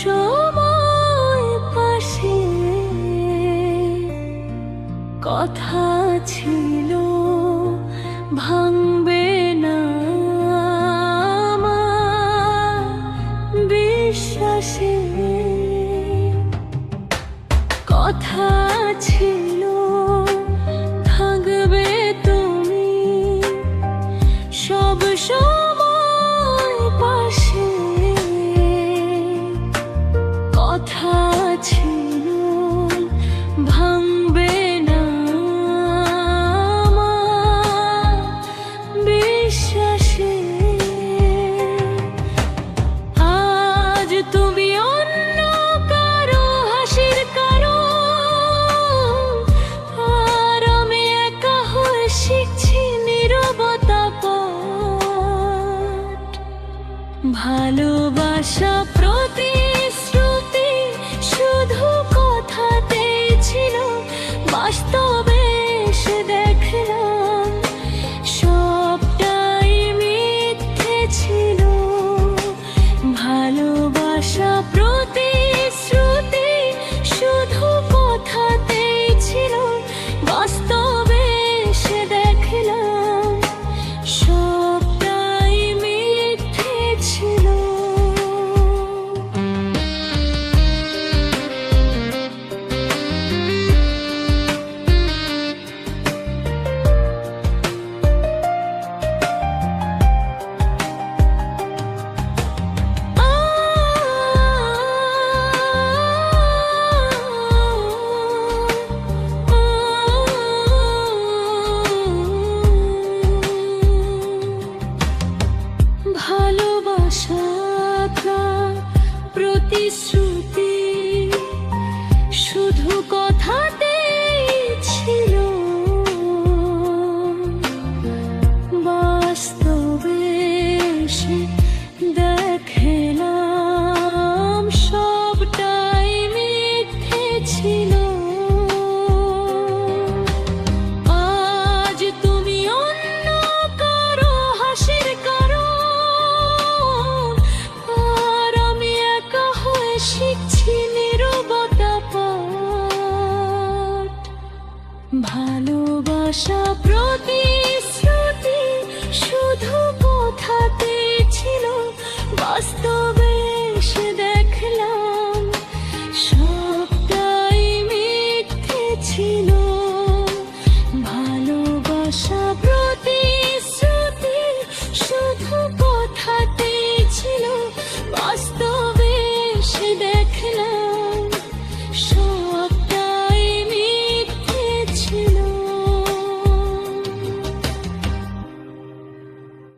সময় পাশে কথা ছিল ভাঙবে না আমার বিশ্বাসে, কথা ছিল থাকবে তুমি সব সময় পাশে, কথা ছিল ভাঙবে না আমার বিশ্বাসে। আজ তুমি অন্য কারো হাসির কারণ, আর আমি একা হয়ে শিখছি নীরবতা পাঠ। ভালোবাসা প্রতিশ্রুতি শুধু কথাতেই ছিল, বাস্তবে এসে দেখলাম সবটাই মিথ্যে ছিল। ভালোবাসা প্রতিশ্রুতি শুধু কথাতেই ছিল, বাস্তবে এসে দেখলাম সবটাই মিথ্যে ছিল। ভালোবাসাটা প্রতিশ্রুতি শুধু কথাতেই ছিল, বাস্তবে এসে দেখলাম সবটাই মিথ্যে ছিল। আজ তুমি অন্য কারো হাসির কারণ, আর আমি একা হয়ে শিখছি নীরবতা পাঠ। ভালোবাসা প্রতিশ্রুতি শুধু কথাতেই ছিল, বাস্তবে এসে দেখলাম সবটাই মিথ্যে ছিল।